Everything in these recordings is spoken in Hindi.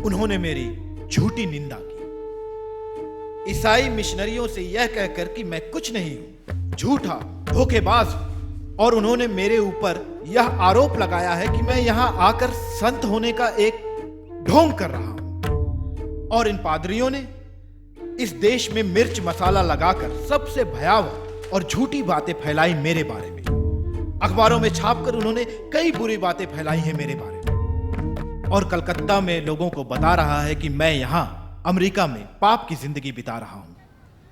उन्होंने मेरी झूठी निंदा की, ईसाई मिशनरियों से यह कहकर कि मैं कुछ नहीं हूं, झूठा, धोखेबाज हूं। और उन्होंने मेरे ऊपर यह आरोप लगाया है कि मैं यहां आकर संत होने का एक ढोंग कर रहा हूं। और इन पादरियों ने इस देश में मिर्च मसाला लगाकर सबसे भयावह और झूठी बातें फैलाई मेरे बारे में। अखबारों में छापकर उन्होंने कई बुरी बातें फैलाई हैं मेरे बारे में। और कलकत्ता में लोगों को बता रहा है कि मैं यहां अमेरिका में पाप की जिंदगी बिता रहा हूं,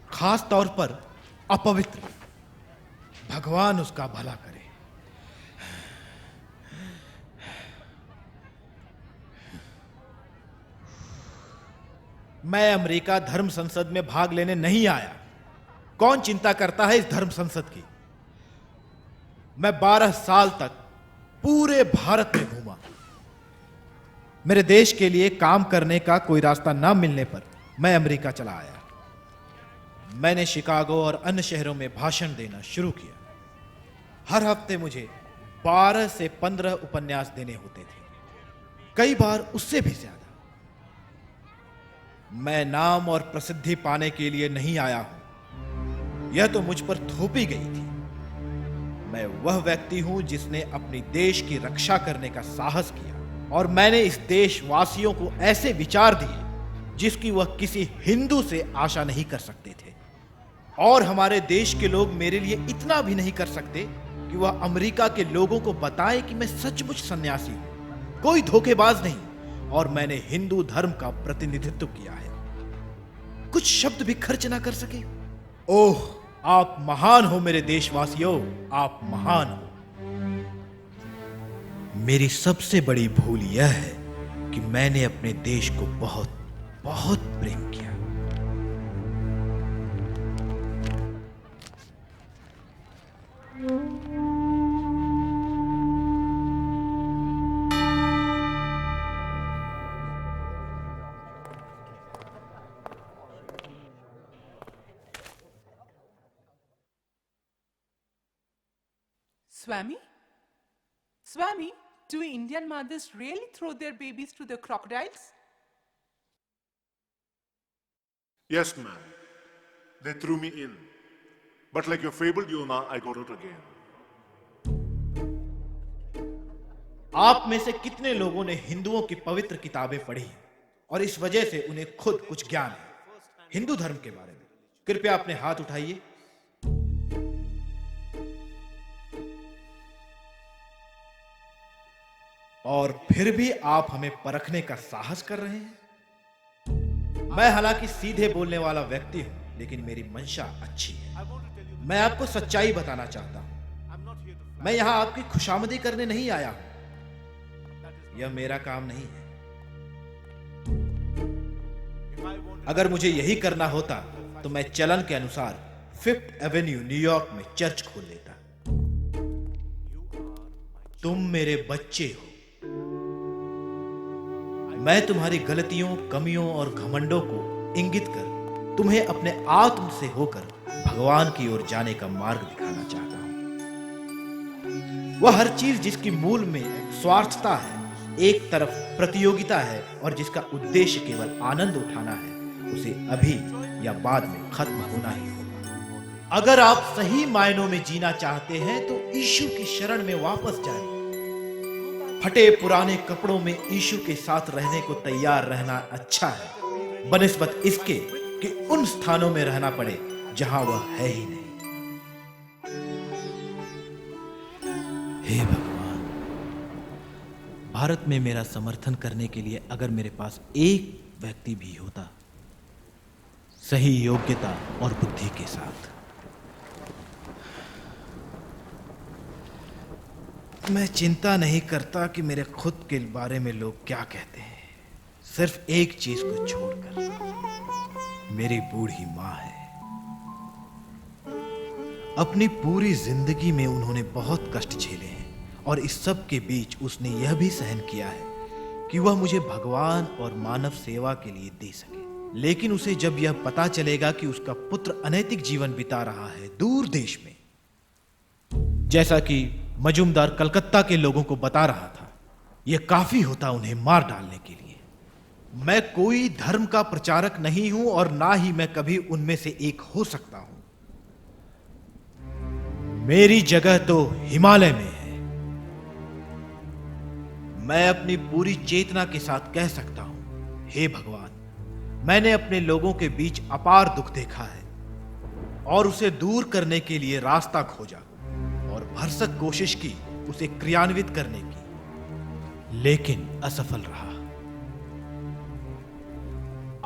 खास तौर पर अपवित्र। भगवान उसका भला करे। मैं अमेरिका धर्म संसद में भाग लेने नहीं आया। कौन चिंता करता है इस धर्म संसद की? मैं 12 साल तक पूरे भारत में घूमा। मेरे देश के लिए काम करने का कोई रास्ता ना मिलने पर मैं अमेरिका चला आया। मैंने शिकागो और अन्य शहरों में भाषण देना शुरू किया। हर हफ्ते मुझे 12 से 15 उपन्यास देने होते थे, कई बार उससे भी ज्यादा। मैं नाम और प्रसिद्धि पाने के लिए नहीं आया हूं, यह तो मुझ पर थोपी गई थी। मैं वह व्यक्ति हूं जिसने अपनी देश की रक्षा करने का साहस किया, और मैंने इस देशवासियों को ऐसे विचार दिए जिसकी वह किसी हिंदू से आशा नहीं कर सकते थे। और हमारे देश के लोग मेरे लिए इतना भी नहीं कर सकते कि वह अमेरिका के लोगों को बताएं कि मैं सचमुच सन्यासी हूं, कोई धोखेबाज नहीं, और मैंने हिंदू धर्म का प्रतिनिधित्व किया है। कुछ शब्द भी खर्च ना कर सके। ओह, आप महान हो मेरे देशवासियों, आप महान हो। मेरी सबसे बड़ी भूल यह है कि मैंने अपने देश को बहुत बहुत प्रेम किया। Swami? Swami, do Indian mothers really throw their babies to the crocodiles? Yes, ma'am. They threw me in. But like your fabled Yona, I got out again. आप में से कितने लोगों ने हिंदुओं की पवित्र किताबें पढ़ी और इस वजह से उन्हें खुद कुछ ज्ञान है हिंदू धर्म के बारे में? कृपया अपने हाथ उठाइए। और फिर भी आप हमें परखने का साहस कर रहे हैं। मैं हालांकि सीधे बोलने वाला व्यक्ति हूं, लेकिन मेरी मंशा अच्छी है। मैं आपको सच्चाई बताना चाहता हूं। मैं यहां आपकी खुशामदी करने नहीं आया हूं, यह मेरा काम नहीं है। अगर मुझे यही करना होता तो मैं चलन के अनुसार 5th एवेन्यू न्यूयॉर्क में चर्च खोल लेता। तुम मेरे बच्चे हो। मैं तुम्हारी गलतियों, कमियों और घमंडों को इंगित कर तुम्हें अपने आत्म से होकर भगवान की ओर जाने का मार्ग दिखाना चाहता हूं। वह हर चीज जिसकी मूल में स्वार्थता है, एक तरफ प्रतियोगिता है और जिसका उद्देश्य केवल आनंद उठाना है, उसे अभी या बाद में खत्म होना ही होगा। अगर आप सही मायनों में जीना चाहते हैं तो यीशु की शरण में वापस जाएं। फटे पुराने कपड़ों में यीशु के साथ रहने को तैयार रहना अच्छा है, बनिस्बत इसके कि उन स्थानों में रहना पड़े जहां वह है ही नहीं। हे भगवान, भारत में मेरा समर्थन करने के लिए अगर मेरे पास एक व्यक्ति भी होता, सही योग्यता और बुद्धि के साथ। मैं चिंता नहीं करता कि मेरे खुद के बारे में लोग क्या कहते हैं, सिर्फ एक चीज को छोड़कर। मेरी बूढ़ी मां है। अपनी पूरी जिंदगी में उन्होंने बहुत कष्ट झेले हैं और इस सब के बीच उसने यह भी सहन किया है कि वह मुझे भगवान और मानव सेवा के लिए दे सके। लेकिन उसे जब यह पता चलेगा कि उसका पुत्र अनैतिक जीवन बिता रहा है दूर देश में, जैसा कि मजूमदार कलकत्ता के लोगों को बता रहा था, यह काफी होता उन्हें मार डालने के लिए। मैं कोई धर्म का प्रचारक नहीं हूं और ना ही मैं कभी उनमें से एक हो सकता हूं। मेरी जगह तो हिमालय में है। मैं अपनी पूरी चेतना के साथ कह सकता हूं, हे भगवान, मैंने अपने लोगों के बीच अपार दुख देखा है और उसे दूर करने के लिए रास्ता खोजा और भरसक कोशिश की उसे क्रियान्वित करने की, लेकिन असफल रहा।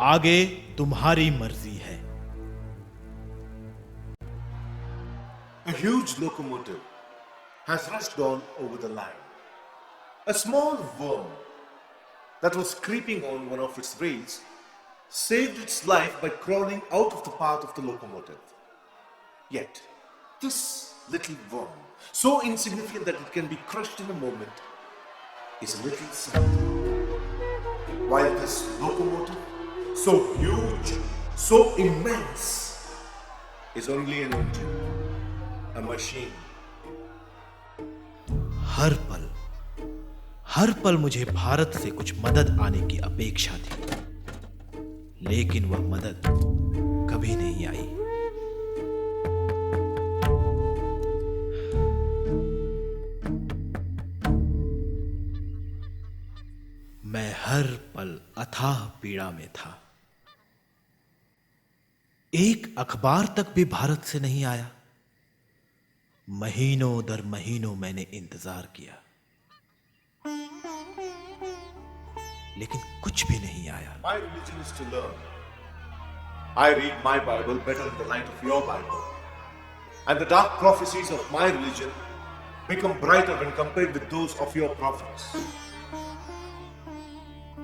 आगे तुम्हारी मर्जी है। A huge locomotive has rushed on over the line. A small worm that was creeping on one of its rails saved its life by crawling out of the path of the locomotive. Yet, this little worm, so insignificant that it can be crushed in a moment, is a little something. While this locomotive, so huge, so immense, is only an engine, a machine. हर पल मुझे भारत से कुछ मदद आने की अपेक्षा थी, लेकिन वह मदद कभी नहीं आई। मैं हर पल अथाह पीड़ा में था। एक अखबार तक भी भारत से नहीं आया। महीनों दर महीनों मैंने इंतजार किया, लेकिन कुछ भी नहीं आया। My religion is to learn. I read my Bible better than the light of your Bible. And the dark prophecies of my religion become brighter when compared with those of your prophets.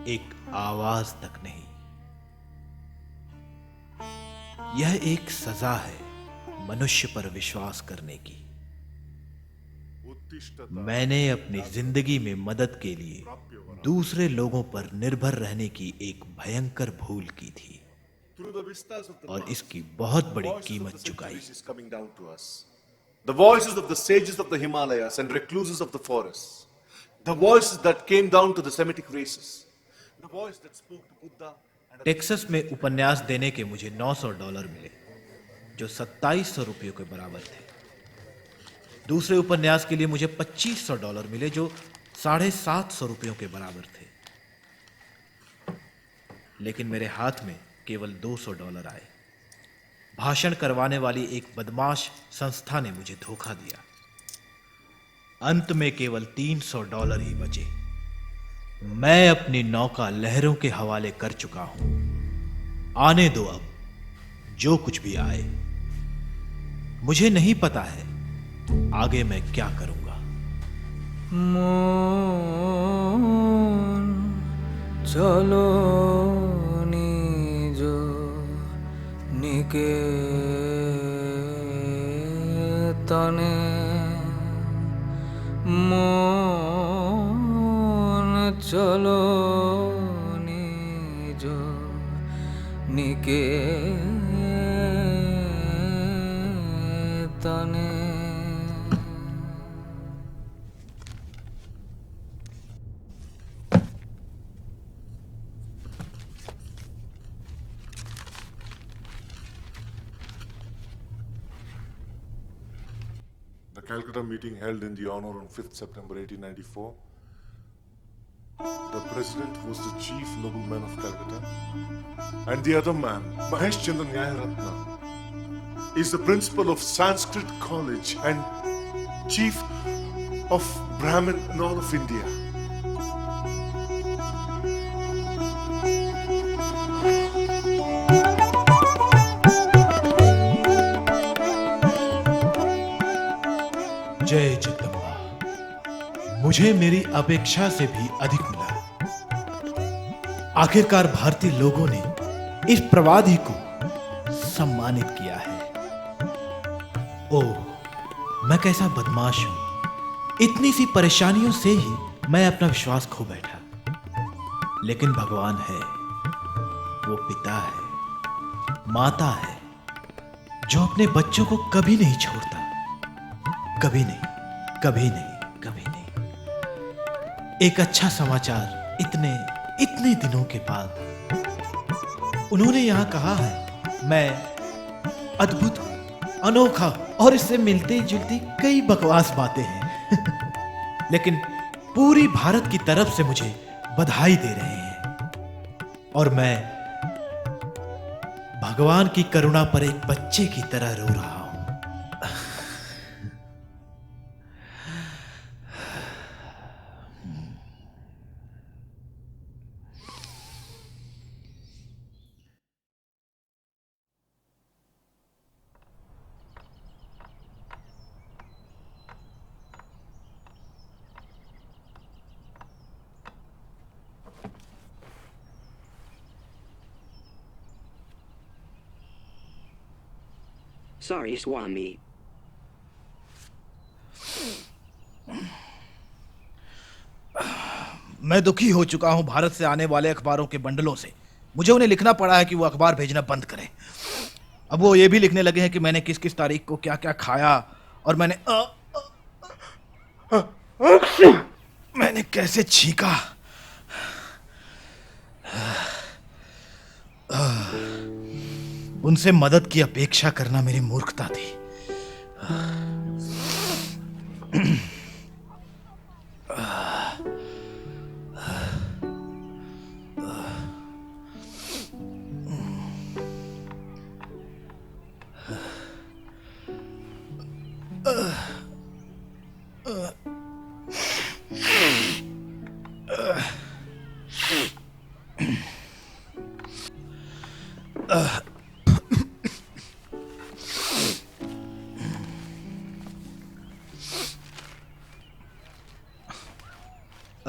एक आवाज तक नहीं। यह एक सजा है मनुष्य पर विश्वास करने की। मैंने अपनी जिंदगी में मदद के लिए दूसरे लोगों पर निर्भर रहने की एक भयंकर भूल की थी और इसकी बहुत बड़ी कीमत चुकाई। The voices of the sages of the Himalayas and recluses of the forests, the voices that came down to the Semitic races, the voice that spoke to Buddha and Texas में उपन्यास देने के मुझे $900 मिले, जो 2700 रुपयों के बराबर थे। दूसरे उपन्यास के लिए मुझे $2500 मिले, जो 750 रुपयों के बराबर थे। लेकिन मेरे हाथ में केवल $200 आए। भाषण करवाने वाली एक बदमाश संस्था ने मुझे धोखा दिया। अंत में केवल $300 ही बचे। मैं अपनी नौका लहरों के हवाले कर चुका हूं। आने दो अब, जो कुछ भी आए। मुझे नहीं पता है आगे मैं क्या करूंगा। মন চলো নিজ নিকেতনে, মন চলো নিজ নিকেতনে। the Calcutta meeting held in the honor on 5th September 1894. The president was the chief nobleman of Calcutta, and the other man, Mahesh Chandra Nyayaratna, is the principal of Sanskrit College and chief of Brahmin Known of India. जय जगदम्बा। मुझे मेरी अपेक्षा से भी अधिक मिला। आखिरकार भारतीय लोगों ने इस प्रवादी को सम्मानित किया है। ओह, मैं कैसा बदमाश हूं। इतनी सी परेशानियों से ही मैं अपना विश्वास खो बैठा। लेकिन भगवान है, वो पिता है, माता है, जो अपने बच्चों को कभी नहीं छोड़ता। कभी नहीं, कभी नहीं, कभी नहीं। एक अच्छा समाचार इतने दिनों के बाद उन्होंने यहां कहा है मैं अद्भुत, अनोखा और इससे मिलती जुलती कई बकवास बातें हैं लेकिन पूरी भारत की तरफ से मुझे बधाई दे रहे हैं और मैं भगवान की करुणा पर एक बच्चे की तरह रो रहा हूं। Sorry, Swami. मैं दुखी हो चुका हूं भारत से आने वाले अखबारों के बंडलों से। मुझे उन्हें लिखना पड़ा है कि वो अखबार भेजना बंद करें। अब वो ये भी लिखने लगे हैं कि मैंने किस किस तारीख को क्या क्या खाया और मैंने कैसे छींका। उनसे मदद की अपेक्षा करना मेरी मूर्खता थी।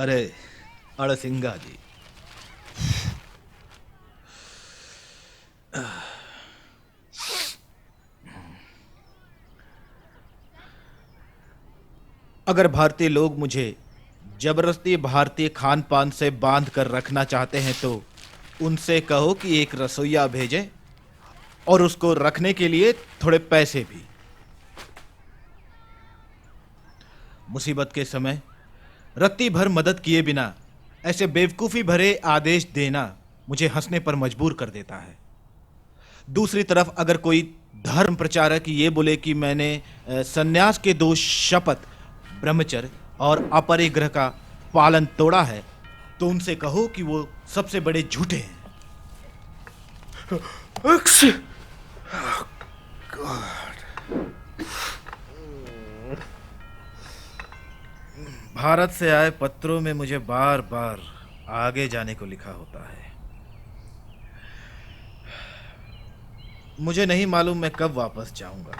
अरे अड़सिंगा जी, अगर भारतीय लोग मुझे जबरदस्ती भारतीय खान पान से बांध कर रखना चाहते हैं तो उनसे कहो कि एक रसोइया भेजें और उसको रखने के लिए थोड़े पैसे भी। मुसीबत के समय रत्ती भर मदद किए बिना ऐसे बेवकूफ़ी भरे आदेश देना मुझे हंसने पर मजबूर कर देता है। दूसरी तरफ अगर कोई धर्म प्रचारक ये बोले कि मैंने सन्यास के 2 शपथ ब्रह्मचर्य और अपरिग्रह का पालन तोड़ा है तो उनसे कहो कि वो सबसे बड़े झूठे हैं। भारत से आए पत्रों में मुझे बार बार आगे जाने को लिखा होता है। मुझे नहीं मालूम मैं कब वापस जाऊंगा,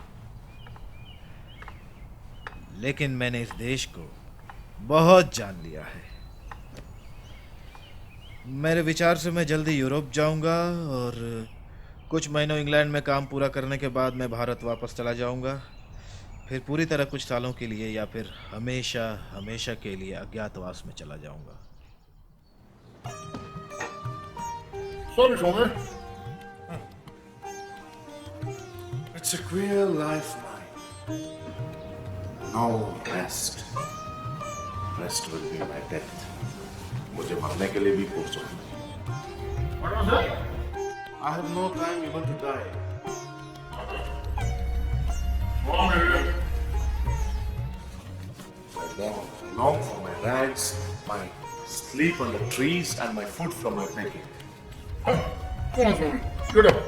लेकिन मैंने इस देश को बहुत जान लिया है। मेरे विचार से मैं जल्दी यूरोप जाऊंगा और कुछ महीनों इंग्लैंड में काम पूरा करने के बाद मैं भारत वापस चला जाऊंगा। फिर पूरी तरह कुछ सालों के लिए या फिर हमेशा हमेशा के लिए अज्ञातवास में चला जाऊंगा। Sorry, Swami. It's a queer life, mine. No rest. Rest will be my death. मुझे मरने के लिए भी फुर्सत नहीं। What was that? I have no time even to die. I long for my rags, my sleep on the trees, and my food from my picking. Come on, Swami. Get up.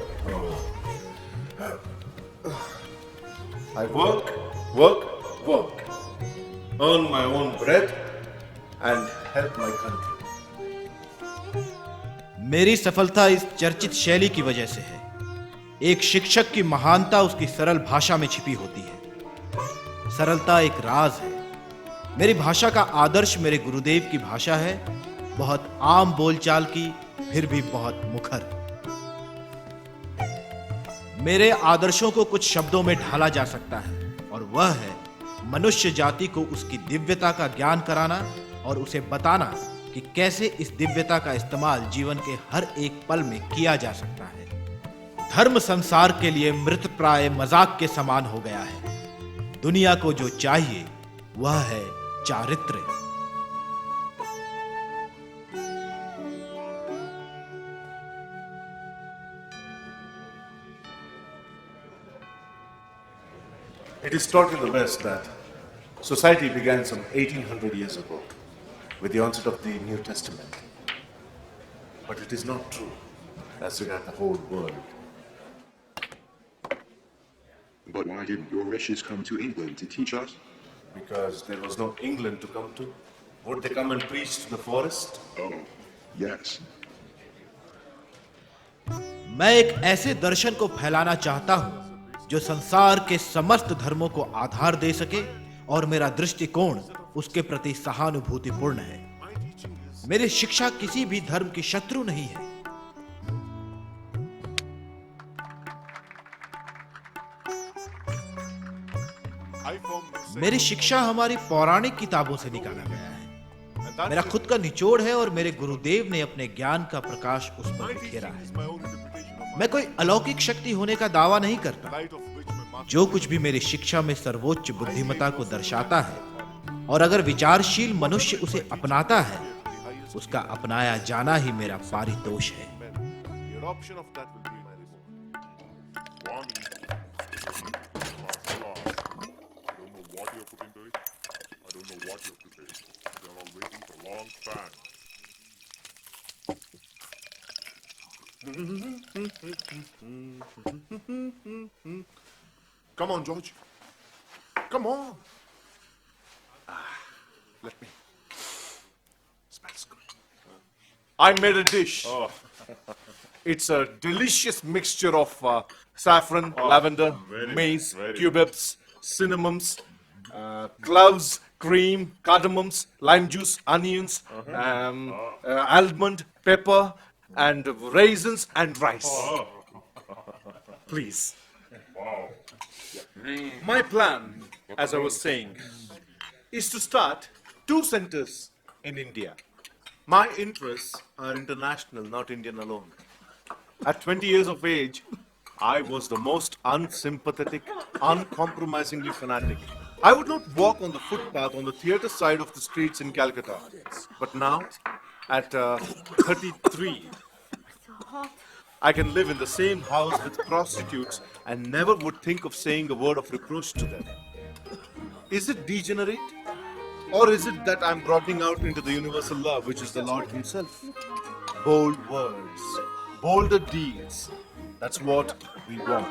I work, earn my own bread, and help my country. मेरी सफलता इस चर्चित शैली की वजह से है। एक शिक्षक की महानता उसकी सरल भाषा में छिपी होती है। सरलता एक राज है। मेरी भाषा का आदर्श मेरे गुरुदेव की भाषा है, बहुत आम बोलचाल की, फिर भी बहुत मुखर। मेरे आदर्शों को कुछ शब्दों में ढाला जा सकता है और वह है मनुष्य जाति को उसकी दिव्यता का ज्ञान कराना और उसे बताना कि कैसे इस दिव्यता का इस्तेमाल जीवन के हर एक पल में किया जा सकता है। धर्म संसार के लिए मृतप्राय मजाक के समान हो गया है। दुनिया को जो चाहिए वह है चारित्र्य। It is taught in the West that society began some 1800 years ago with the onset of the New Testament. But it is not true as regards the whole world. But why didn't your riches come to England to teach us? Because there was no England to come to. Would they come and preach to the forest? Oh, yes. मैं एक ऐसे दर्शन को फैलाना चाहता हूं जो संसार के समस्त धर्मों को आधार दे सके और मेरा दृष्टिकोण उसके प्रति सहानुभूतिपूर्ण है। मेरी शिक्षा किसी भी धर्म की शत्रु नहीं है। मेरी शिक्षा हमारी पौराणिक किताबों से निकाला गया है। मेरा खुद का निचोड़ है और मेरे गुरुदेव ने अपने ज्ञान का प्रकाश उस पर बिखेरा है। मैं कोई अलौकिक शक्ति होने का दावा नहीं करता। जो कुछ भी मेरी शिक्षा में सर्वोच्च बुद्धिमत्ता को दर्शाता है और अगर विचारशील मनुष्य उसे अपनाता है, उसका अपनाया जाना ही मेरा पारितोष है। Come on, George. Come on. Let me. Smells good. I made a dish. It's a delicious mixture of saffron, lavender, maize, cubebs, cinnamons, cloves, cream, cardamoms, lime juice, onions, almond, pepper, and raisins and rice. Please. My plan, as I was saying, is to start 2 centers in India. My interests are international, not Indian alone. At 20 years of age, I was the most unsympathetic, uncompromisingly fanatic. I would not walk on the footpath on the theatre side of the streets in Calcutta. But now, at 33, I can live in the same house with prostitutes and never would think of saying a word of reproach to them. Is it degenerate? Or is it that I'm broadening out into the universal love, which is the Lord Himself? Bold words, bolder deeds. That's what we want.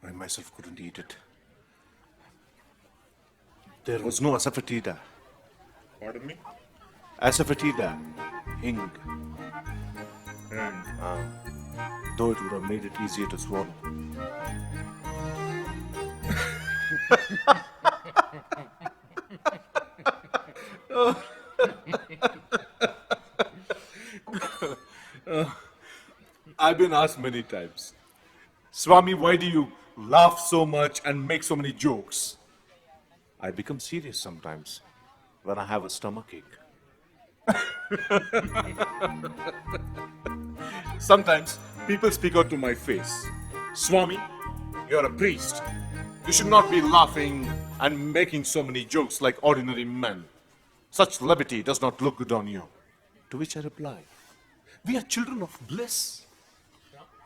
I myself couldn't eat it. There was no asafoetida. Pardon me? Asafoetida. Hing. Though it would have made it easier to swallow. I've been asked many times, Swami, why do you laugh so much and make so many jokes? I become serious sometimes when I have a stomachache. Sometimes people speak out to my face, Swami, you're a priest. You should not be laughing and making so many jokes like ordinary men. Such levity does not look good on you. To which I reply, we are children of bliss.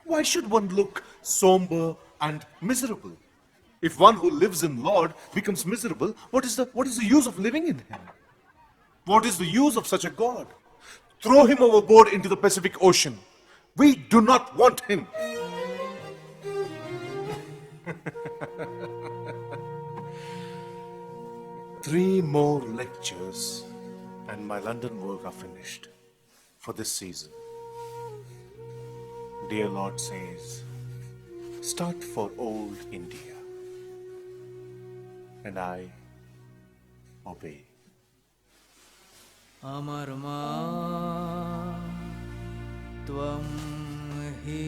Why should one look somber and miserable? If one who lives in Lord becomes miserable, what is the use of living in Him? What is the use of such a God? Throw Him overboard into the Pacific Ocean. We do not want Him. Three more lectures and my London work are finished for this season. Dear Lord says, start for old India. And I obey. আমার মা ত্বম হি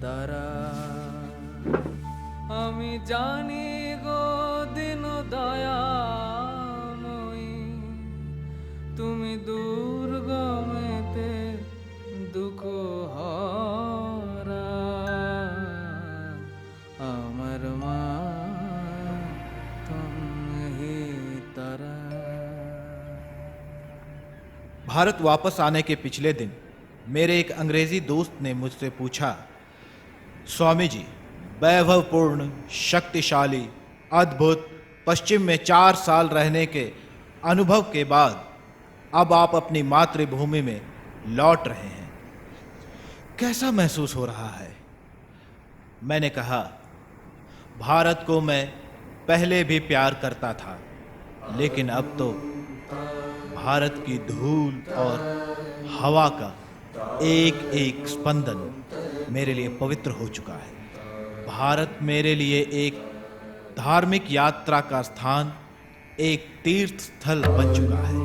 তারা। আমি জানি গো দিন দয়াময়ী, তুমি দুর্গমেতে দুঃখ হরা। আমার মা ত্বম হি তারা। भारत वापस आने के पिछले दिन मेरे एक अंग्रेजी दोस्त ने मुझसे पूछा, स्वामी जी, वैभवपूर्ण, शक्तिशाली, अद्भुत पश्चिम में 4 साल रहने के अनुभव के बाद अब आप अपनी मातृभूमि में लौट रहे हैं, कैसा महसूस हो रहा है? मैंने कहा, भारत को मैं पहले भी प्यार करता था, लेकिन अब तो भारत की धूल और हवा का एक एक स्पंदन मेरे लिए पवित्र हो चुका है। भारत मेरे लिए एक धार्मिक यात्रा का स्थान, एक तीर्थ स्थल बन चुका है।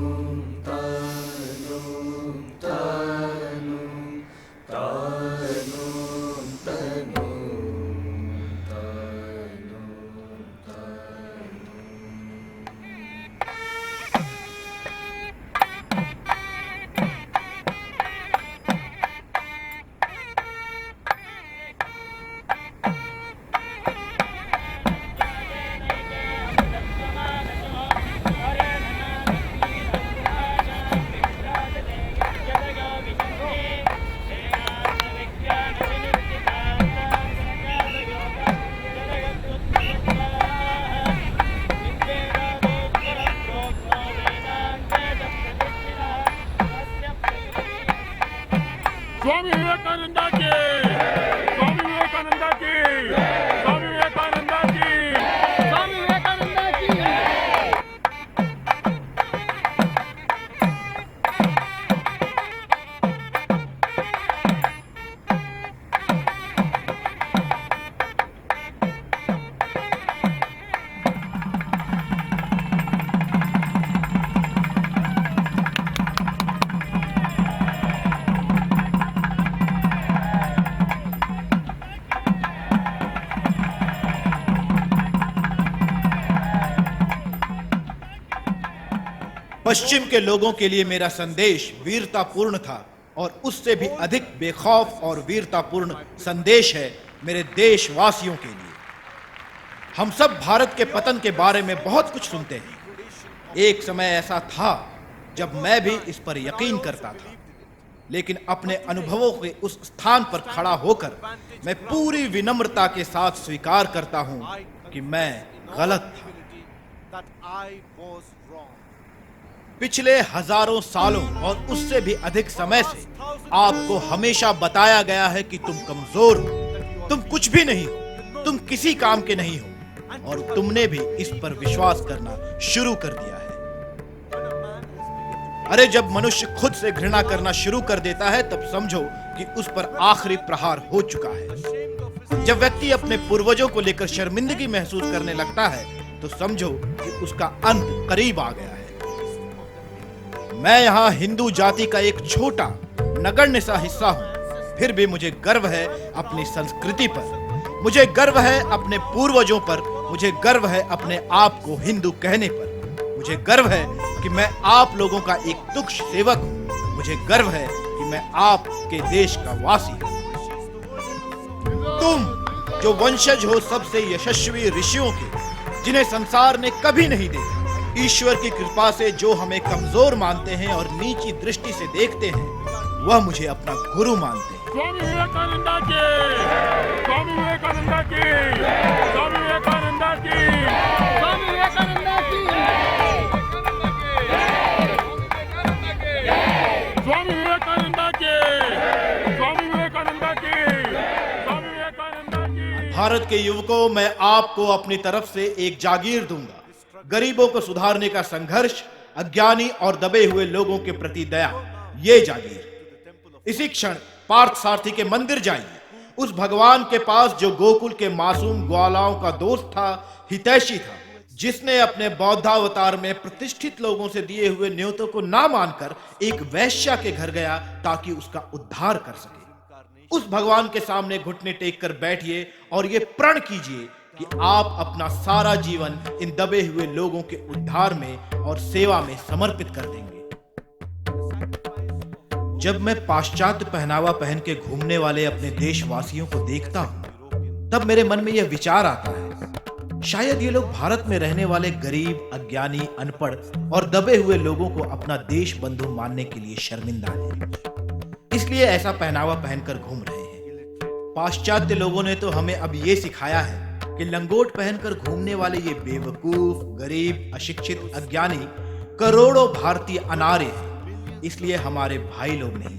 स्वामी विवेकानंद की, स्वामी विवेकानंद की, स्वामी विवेकानंद की, स्वामी विवेकानंद की। पश्चिम के लोगों के लिए मेरा संदेश वीरतापूर्ण था, और उससे भी अधिक बेखौफ और वीरतापूर्ण संदेश है मेरे देशवासियों के लिए। हम सब भारत के पतन के बारे में बहुत कुछ सुनते हैं। एक समय ऐसा था जब मैं भी इस पर यकीन करता था, लेकिन अपने अनुभवों के उस स्थान पर खड़ा होकर मैं पूरी विनम्रता के साथ स्वीकार करता हूं कि मैं गलत था। पिछले हजारों सालों और उससे भी अधिक समय से आपको हमेशा बताया गया है कि तुम कमजोर हो, तुम कुछ भी नहीं हो, तुम किसी काम के नहीं हो, और तुमने भी इस पर विश्वास करना शुरू कर दिया है। अरे, जब मनुष्य खुद से घृणा करना शुरू कर देता है तब समझो कि उस पर आखिरी प्रहार हो चुका है। जब व्यक्ति अपने पूर्वजों को लेकर शर्मिंदगी महसूस करने लगता है तो समझो कि उसका अंत करीब आ गया है। मैं यहाँ हिंदू जाति का एक छोटा नगण्य सा हिस्सा हूँ, फिर भी मुझे गर्व है अपनी संस्कृति पर, मुझे गर्व है अपने पूर्वजों पर, मुझे गर्व है अपने आप को हिंदू कहने पर, मुझे गर्व है कि मैं आप लोगों का एक तुच्छ सेवक हूँ, मुझे गर्व है कि मैं आपके देश का वासी हूँ। तुम जो वंशज हो सबसे यशस्वी ऋषियों के, जिन्हें संसार ने कभी नहीं देखा, ईश्वर की कृपा से जो हमें कमजोर मानते हैं और नीची दृष्टि से देखते हैं, वह मुझे अपना गुरु मानते हैं। स्वामी विवेकानंद की, स्वामी विवेकानंद की, स्वामी विवेकानंद की, स्वामी विवेकानंद की, स्वामी विवेकानंद की, स्वामी विवेकानंद की, स्वामी विवेकानंद की। भारत के युवकों, मैं आपको अपनी तरफ से एक जागीर दूंगा। गरीबों को सुधारने का संघर्ष, अज्ञानी और दबे हुए लोगों के प्रति दया, ये जागीर। इसी क्षण पार्थ सारथी के मंदिर जाइए, उस भगवान के पास जो गोकुल के मासूम ग्वालाओं का दोस्त था, हितैषी था, जिसने अपने बौद्धावतार में प्रतिष्ठित लोगों से दिए हुए न्योतों को ना मानकर एक वैश्या के घर गया ताकि उसका उद्धार कर सके, उस भगवान के सामने घुटने टेक कर बैठिए और ये प्रण कीजिए कि आप अपना सारा जीवन इन दबे हुए लोगों के उद्धार में और सेवा में समर्पित कर देंगे। जब मैं पाश्चात्य पहनावा पहन के घूमने वाले अपने देशवासियों को देखता हूं, तब मेरे मन में यह विचार आता है, शायद ये लोग भारत में रहने वाले गरीब, अज्ञानी, अनपढ़ और दबे हुए लोगों को अपना देश बंधु मानने के लिए शर्मिंदा हैं, इसलिए ऐसा पहनावा पहनकर घूम रहे हैं। पाश्चात्य लोगों ने तो हमें अब ये सिखाया है कि लंगोट पहनकर घूमने वाले ये बेवकूफ, गरीब, अशिक्षित, अज्ञानी करोड़ों भारतीय अनार्य हैं, इसलिए हमारे भाई लोग नहीं।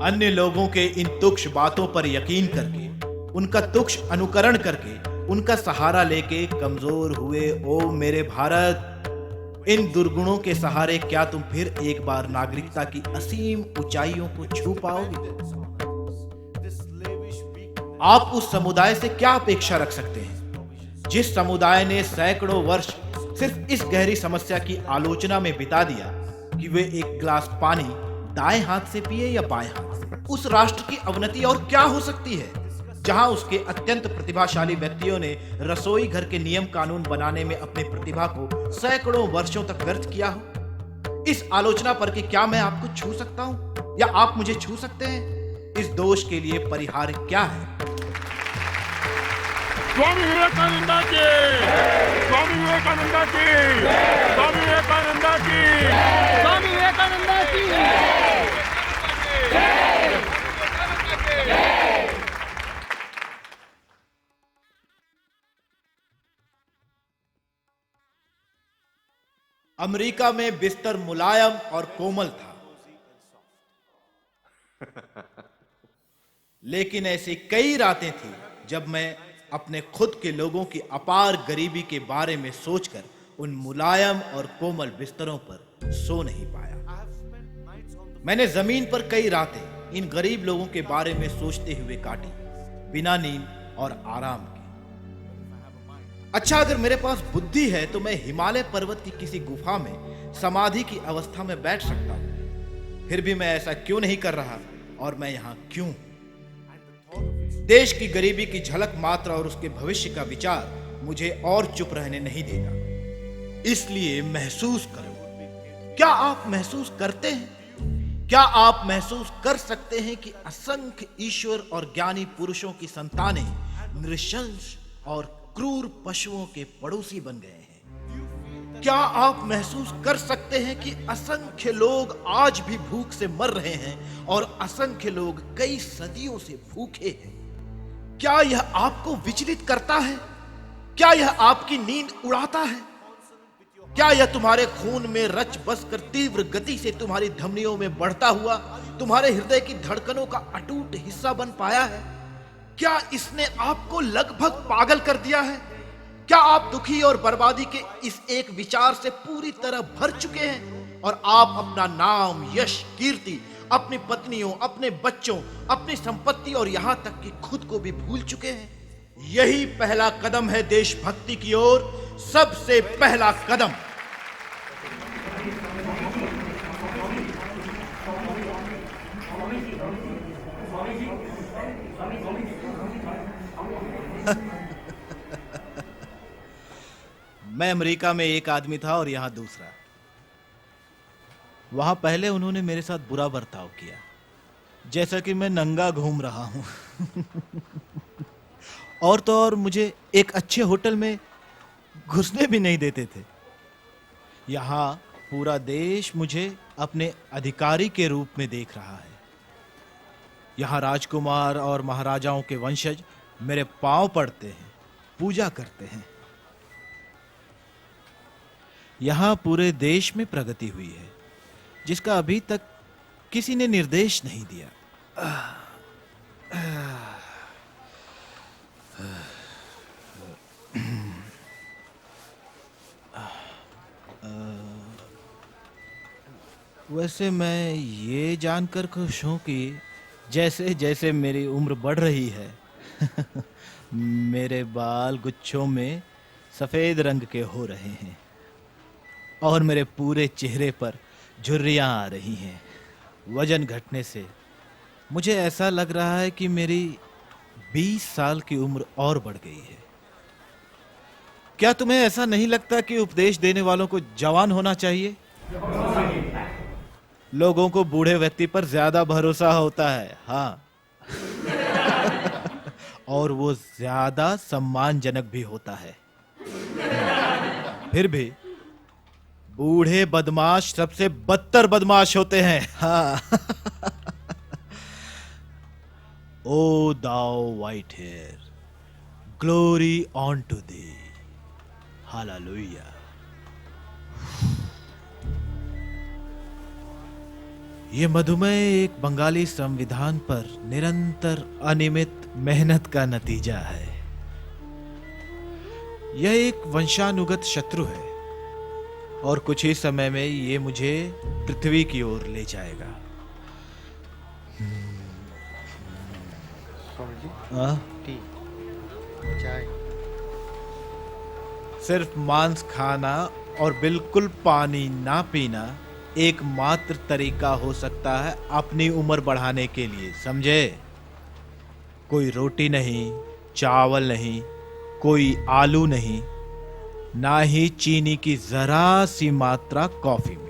अन्य लोगों के इन तुच्छ बातों पर यकीन करके, उनका तुच्छ अनुकरण करके, उनका सहारा लेके कमजोर हुए ओ मेरे भारत, इन दुर्गुणों के सहारे क्या तुम फिर एक बार नागरिकता की असीम ऊंचाइयों को छू पाओगे? आप उस समुदाय से क्या अपेक्षा रख सकते हैं जिस समुदाय ने सैकड़ों वर्ष सिर्फ इस गहरी समस्या की आलोचना में बिता दिया कि वे एक गिलास पानी दाएं हाथ से पिए या बाएं हाथ से? उस राष्ट्र की अवनति और क्या हो सकती है जहां उसके अत्यंत प्रतिभाशाली व्यक्तियों ने रसोई घर के नियम कानून बनाने में अपनी प्रतिभा को सैकड़ों वर्षों तक व्यर्थ किया हो? इस आलोचना पर कि क्या मैं आपको छू सकता हूं या आप मुझे छू सकते हैं, इस दोष के लिए परिहार क्या है? स्वामी विवेकानंद की, स्वामी विवेकानंद की, स्वामी विवेकानंद की, स्वामी विवेकानंद की। अमेरिका में बिस्तर मुलायम और कोमल था, लेकिन ऐसी कई रातें थी जब मैं अपने खुद के लोगों की अपार गरीबी के बारे में सोचकर उन मुलायम और कोमल बिस्तरों पर सो नहीं पाया। मैंने जमीन पर कई रातें इन गरीब लोगों के बारे में सोचते हुए काटी, बिना नींद और आराम के। अच्छा, अगर मेरे पास बुद्धि है तो मैं हिमालय पर्वत की किसी गुफा में समाधि की अवस्था में बैठ सकता हूं। फिर भी मैं ऐसा क्यों नहीं कर रहा, और मैं यहां क्यों? देश की गरीबी की झलक मात्र और उसके भविष्य का विचार मुझे और चुप रहने नहीं देगा। इसलिए महसूस करो। क्या आप महसूस करते हैं? क्या आप महसूस कर सकते हैं कि असंख्य ईश्वर और ज्ञानी पुरुषों की संतानें नृशंस और क्रूर पशुओं के पड़ोसी बन गए हैं? क्या आप महसूस कर सकते हैं कि असंख्य लोग आज भी भूख से मर रहे हैं और असंख्य लोग कई सदियों से भूखे हैं? क्या यह आपको विचलित करता है? क्या यह आपकी नींद उड़ाता है? क्या यह तुम्हारे खून में रच बस कर तीव्र गति से तुम्हारी धमनियों में बढ़ता हुआ तुम्हारे हृदय की धड़कनों का अटूट हिस्सा बन पाया है? क्या इसने आपको लगभग पागल कर दिया है? क्या आप दुखी और बर्बादी के इस एक विचार से पूरी तरह भर चुके हैं और आप अपना नाम, यश, कीर्ति, अपनी पत्नियों, अपने बच्चों, अपनी संपत्ति और यहां तक कि खुद को भी भूल चुके हैं? यही पहला कदम है देशभक्ति की ओर, सबसे पहला कदम। मैं अमेरिका में एक आदमी था और यहां दूसरा। वहां पहले उन्होंने मेरे साथ बुरा बर्ताव किया, जैसा कि मैं नंगा घूम रहा हूं। और तो और मुझे एक अच्छे होटल में घुसने भी नहीं देते थे। यहां पूरा देश मुझे अपने अधिकारी के रूप में देख रहा है। यहां राजकुमार और महाराजाओं के वंशज मेरे पांव पड़ते हैं, पूजा करते हैं। यहां पूरे देश में प्रगति हुई है जिसका अभी तक किसी ने निर्देश नहीं दिया। वैसे मैं ये जानकर खुश हूं कि जैसे जैसे मेरी उम्र बढ़ रही है मेरे बाल गुच्छों में सफेद रंग के हो रहे हैं और मेरे पूरे चेहरे पर झुर्रियां आ रही हैं। वजन घटने से मुझे ऐसा लग रहा है कि मेरी 20 साल की उम्र और बढ़ गई है। क्या तुम्हें ऐसा नहीं लगता कि उपदेश देने वालों को जवान होना चाहिए? लोगों को बूढ़े व्यक्ति पर ज्यादा भरोसा होता है, हाँ। और वो ज्यादा सम्मानजनक भी होता है। फिर भी बूढ़े बदमाश सबसे बदतर बदमाश होते हैं, हाँ। O thou white hair, glory on to thee, hallelujah. ये मधुमेह एक बंगाली संविधान पर निरंतर अनियमित मेहनत का नतीजा है। यह एक वंशानुगत शत्रु है और कुछ ही समय में ये मुझे पृथ्वी की ओर ले जाएगा। सिर्फ मांस खाना और बिल्कुल पानी ना पीना एकमात्र तरीका हो सकता है अपनी उम्र बढ़ाने के लिए, समझे? कोई रोटी नहीं, चावल नहीं, कोई आलू नहीं, ना ही चीनी की जरा सी मात्रा कॉफी में।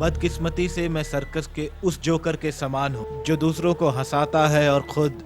बदकिस्मती से मैं सर्कस के उस जोकर के समान हूं जो दूसरों को हंसाता है और खुद